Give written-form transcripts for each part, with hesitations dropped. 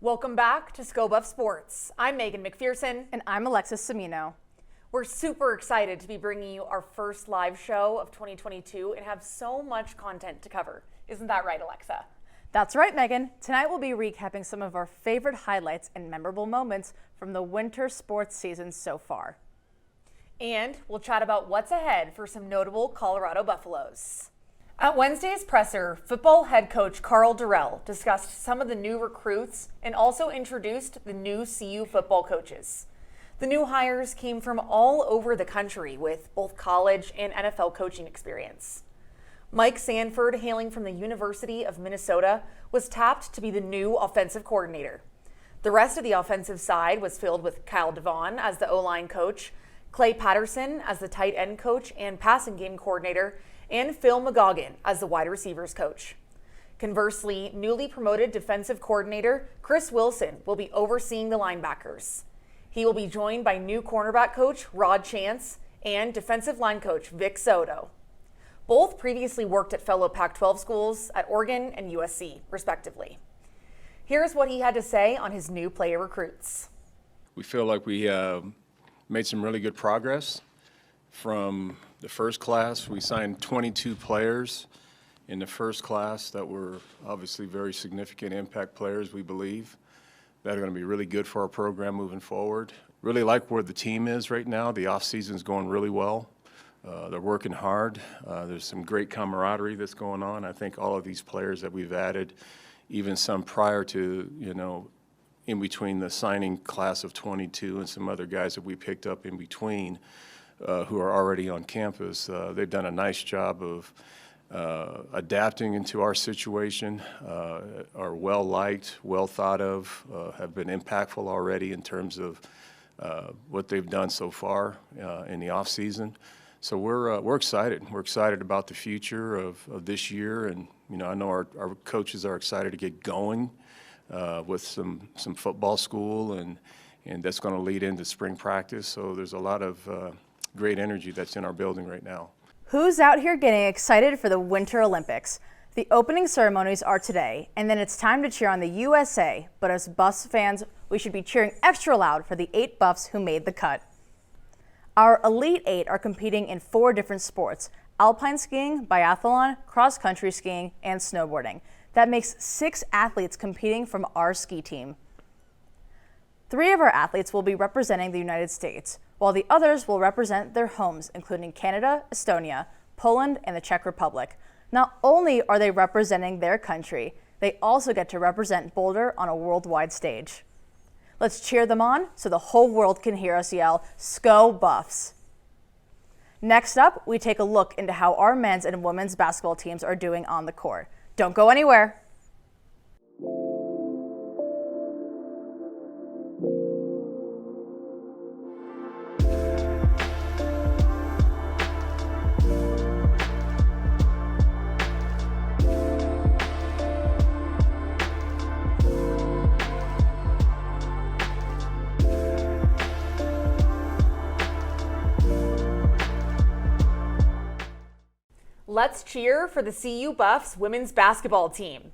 Welcome back to ScoBuff Sports. I'm Megan McPherson. And I'm Alexis Semino. We're super excited to be bringing you our first live show of 2022 and have so much content to cover. Isn't that right, Alexa? That's right, Megan. Tonight we'll be recapping some of our favorite highlights and memorable moments from the winter sports season so far. And we'll chat about what's ahead for some notable Colorado Buffaloes. At Wednesday's presser, football head coach Karl Dorrell discussed some of the new recruits and also introduced the new CU football coaches. The new hires came from all over the country with both college and NFL coaching experience. Mike Sanford, hailing from the University of Minnesota, was tapped to be the new offensive coordinator. The rest of the offensive side was filled with Kyle Devon as the O-line coach, Clay Patterson as the tight end coach and passing game coordinator, and Phil McGoggin as the wide receivers coach. Conversely, newly promoted defensive coordinator Chris Wilson will be overseeing the linebackers. He will be joined by new cornerback coach Rod Chance and defensive line coach Vic Soto. Both previously worked at fellow Pac-12 schools at Oregon and USC, respectively. Here's what he had to say on his new player recruits. We feel like we made some really good progress. From the first class, we signed 22 players in the first class that were obviously very significant impact players, we believe, that are going to be really good for our program moving forward. Really like where the team is right now. The off-season is going really well. They're working hard. There's some great camaraderie that's going on. I think all of these players that we've added, even some prior to, in between the signing class of 22 and some other guys that we picked up in between, who are already on campus, they've done a nice job of adapting into our situation, are well-liked, well thought of, have been impactful already in terms of what they've done so far in the off-season. So we're excited. We're excited about the future of this year, and I know our coaches are excited to get going with some football school, and that's going to lead into spring practice. So there's a lot of great energy that's in our building right now. Who's out here getting excited for the Winter Olympics? The opening ceremonies are today, and then it's time to cheer on the USA. But as Buffs fans, we should be cheering extra loud for the 8 Buffs who made the cut. Our Elite 8 are competing in 4 different sports: alpine skiing, biathlon, cross-country skiing, and snowboarding. That makes 6 athletes competing from our ski team. 3 of our athletes will be representing the United States, while the others will represent their homes, including Canada, Estonia, Poland, and the Czech Republic. Not only are they representing their country, they also get to represent Boulder on a worldwide stage. Let's cheer them on so the whole world can hear us yell, "Sko Buffs!" Next up, we take a look into how our men's and women's basketball teams are doing on the court. Don't go anywhere. Let's cheer for the CU Buffs women's basketball team.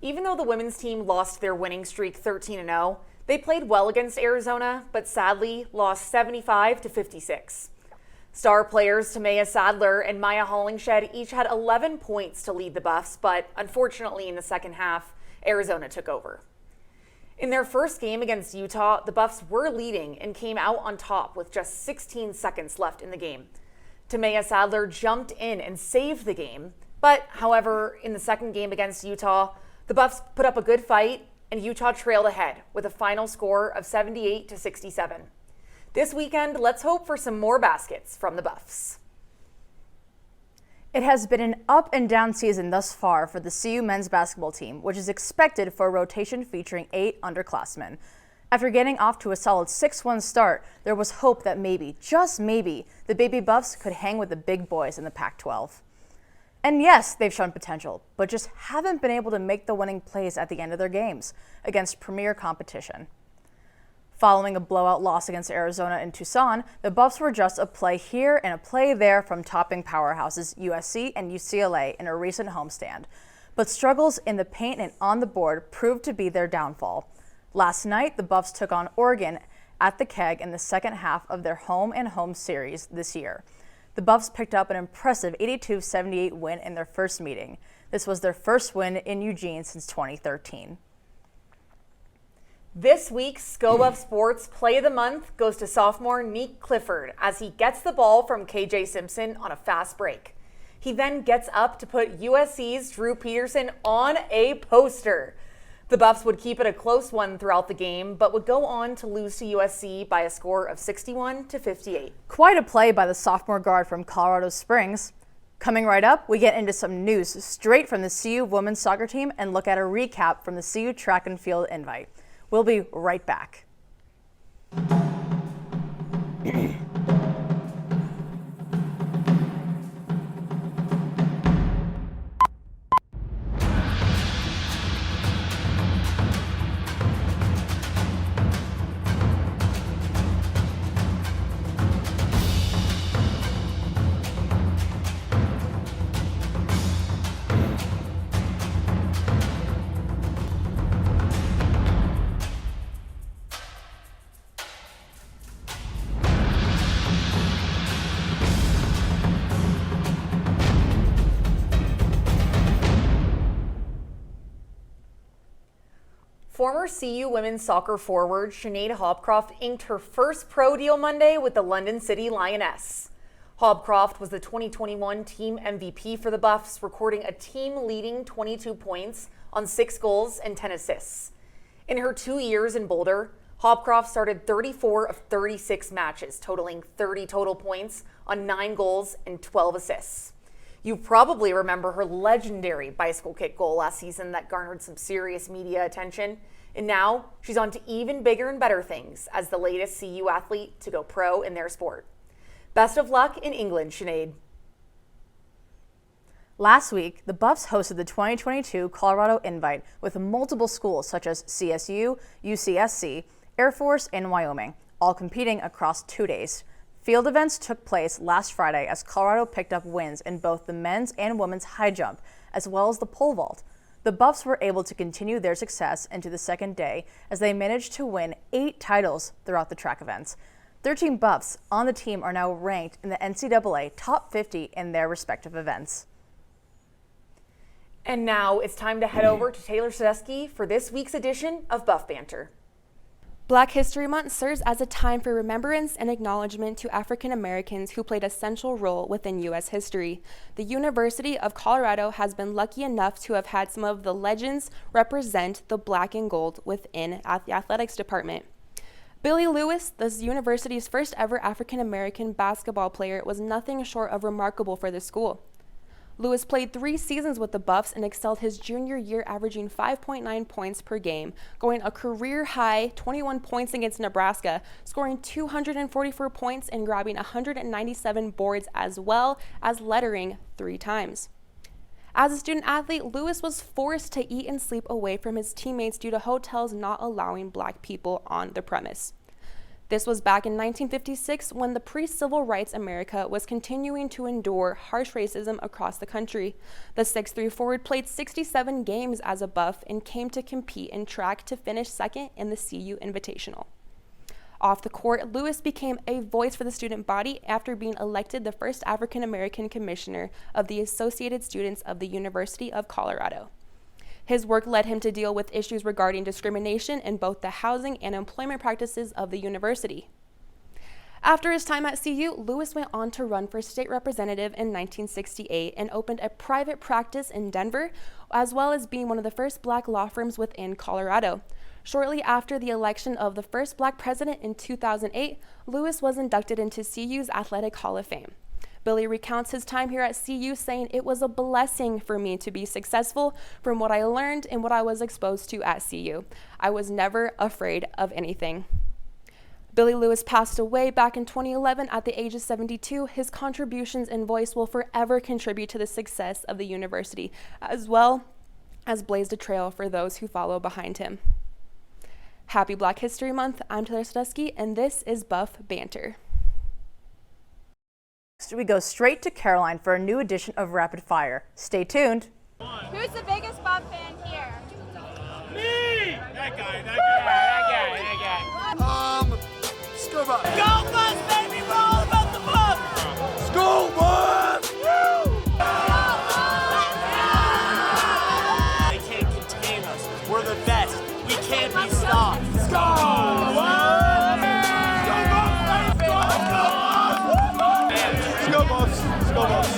Even though the women's team lost their winning streak 13-0, they played well against Arizona, but sadly lost 75-56. Star players Tamaya Sadler and Maya Hollingshed each had 11 points to lead the Buffs, but unfortunately in the second half, Arizona took over. In their first game against Utah, the Buffs were leading and came out on top with just 16 seconds left in the game. Tamaya Sadler jumped in and saved the game, but however, in the second game against Utah, the Buffs put up a good fight and Utah trailed ahead with a final score of 78-67. This weekend, let's hope for some more baskets from the Buffs. It has been an up and down season thus far for the CU men's basketball team, which is expected for a rotation featuring 8 underclassmen. After getting off to a solid 6-1 start, there was hope that maybe, just maybe, the Baby Buffs could hang with the big boys in the Pac-12. And yes, they've shown potential, but just haven't been able to make the winning plays at the end of their games against premier competition. Following a blowout loss against Arizona and Tucson, the Buffs were just a play here and a play there from topping powerhouses USC and UCLA in a recent homestand. But struggles in the paint and on the board proved to be their downfall. Last night, the Buffs took on Oregon at the Keg in the second half of their home-and-home series this year. The Buffs picked up an impressive 82-78 win in their first meeting. This was their first win in Eugene since 2013. This week's ScoBuff Sports Play of the Month goes to sophomore Nick Clifford as he gets the ball from KJ Simpson on a fast break. He then gets up to put USC's Drew Peterson on a poster. The Buffs would keep it a close one throughout the game, but would go on to lose to USC by a score of 61-58. Quite a play by the sophomore guard from Colorado Springs. Coming right up, we get into some news straight from the CU women's soccer team and look at a recap from the CU track and field invite. We'll be right back. Former CU women's soccer forward Sinead Hopcroft inked her first pro deal Monday with the London City Lioness. Hopcroft was the 2021 team MVP for the Buffs, recording a team-leading 22 points on 6 goals and 10 assists. In her 2 years in Boulder, Hopcroft started 34 of 36 matches, totaling 30 total points on 9 goals and 12 assists. You probably remember her legendary bicycle kick goal last season that garnered some serious media attention. And now she's on to even bigger and better things as the latest CU athlete to go pro in their sport. Best of luck in England, Sinead. Last week, the Buffs hosted the 2022 Colorado Invite with multiple schools such as CSU, UCSC, Air Force, and Wyoming, all competing across 2 days. Field events took place last Friday as Colorado picked up wins in both the men's and women's high jump, as well as the pole vault. The Buffs were able to continue their success into the second day as they managed to win 8 titles throughout the track events. 13 Buffs on the team are now ranked in the NCAA top 50 in their respective events. And now it's time to head over to Taylor Sadusky for this week's edition of Buff Banter. Black History Month serves as a time for remembrance and acknowledgement to African Americans who played a central role within U.S. history. The University of Colorado has been lucky enough to have had some of the legends represent the black and gold within the athletics department. Billy Lewis, the university's first ever African American basketball player, was nothing short of remarkable for the school. Lewis played 3 seasons with the Buffs and excelled his junior year, averaging 5.9 points per game, going a career-high 21 points against Nebraska, scoring 244 points and grabbing 197 boards as well as lettering 3 times. As a student athlete, Lewis was forced to eat and sleep away from his teammates due to hotels not allowing black people on the premise. This was back in 1956 when the pre-civil rights America was continuing to endure harsh racism across the country. The 6'3" forward played 67 games as a Buff and came to compete in track to finish second in the CU Invitational. Off the court, Lewis became a voice for the student body after being elected the first African American commissioner of the Associated Students of the University of Colorado. His work led him to deal with issues regarding discrimination in both the housing and employment practices of the university. After his time at CU, Lewis went on to run for state representative in 1968 and opened a private practice in Denver, as well as being one of the first black law firms within Colorado. Shortly after the election of the first black president in 2008, Lewis was inducted into CU's Athletic Hall of Fame. Billy recounts his time here at CU, saying, "It was a blessing for me to be successful from what I learned and what I was exposed to at CU. I was never afraid of anything." Billy Lewis passed away back in 2011 at the age of 72. His contributions and voice will forever contribute to the success of the university, as well as blazed a trail for those who follow behind him. Happy Black History Month. I'm Taylor Sadusky, and this is Buff Banter. We go straight to Caroline for a new edition of Rapid Fire. Stay tuned. Who's the biggest Buff fan here? Me! That guy. School bus. Go bus, baby, we're all about the bus. School bus. They can't contain us. We're the best. We can't be stopped. School bus. School bus. School bus.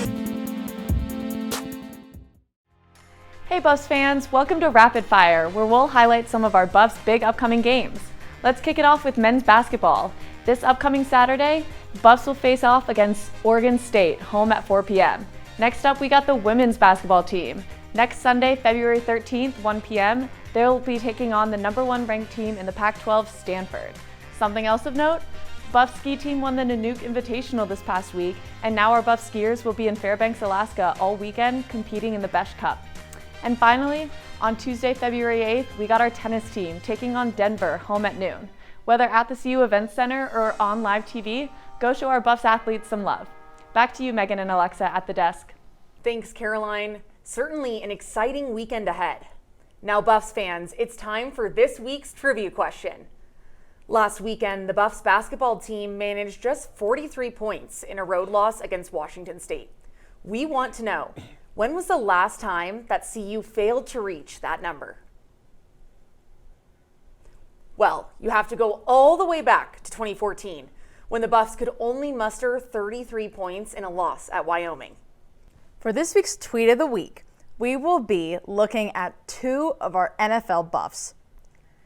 Hey Buffs fans, welcome to Rapid Fire, where we'll highlight some of our Buffs' big upcoming games. Let's kick it off with men's basketball. This upcoming Saturday, Buffs will face off against Oregon State, home at 4 p.m. Next up, we got the women's basketball team. Next Sunday, February 13th, 1 p.m., they'll be taking on the #1 ranked team in the Pac-12, Stanford. Something else of note? Buffs ski team won the Nanook Invitational this past week, and now our Buffs skiers will be in Fairbanks, Alaska all weekend competing in the Besh Cup. And finally, on Tuesday, February 8th, we got our tennis team taking on Denver home at noon. Whether at the CU Events Center or on live TV, go show our Buffs athletes some love. Back to you, Megan and Alexa, at the desk. Thanks, Caroline. Certainly an exciting weekend ahead. Now, Buffs fans, it's time for this week's trivia question. Last weekend, the Buffs basketball team managed just 43 points in a road loss against Washington State. We want to know, when was the last time that CU failed to reach that number? Well, you have to go all the way back to 2014, when the Buffs could only muster 33 points in a loss at Wyoming. For this week's Tweet of the Week, we will be looking at two of our NFL Buffs.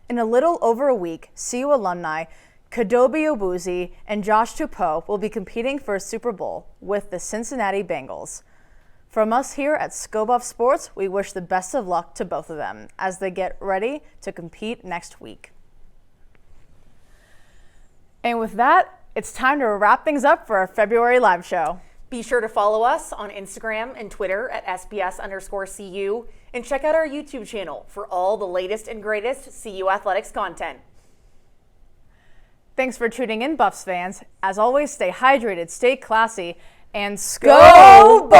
In a little over a week, CU alumni Kadobe Obuzi and Josh Tupou will be competing for a Super Bowl with the Cincinnati Bengals. From us here at ScoBuff Sports, we wish the best of luck to both of them as they get ready to compete next week. And with that, it's time to wrap things up for our February live show. Be sure to follow us on Instagram and Twitter at SBS_CU and check out our YouTube channel for all the latest and greatest CU athletics content. Thanks for tuning in, Buffs fans. As always, stay hydrated, stay classy, and Go Buffs!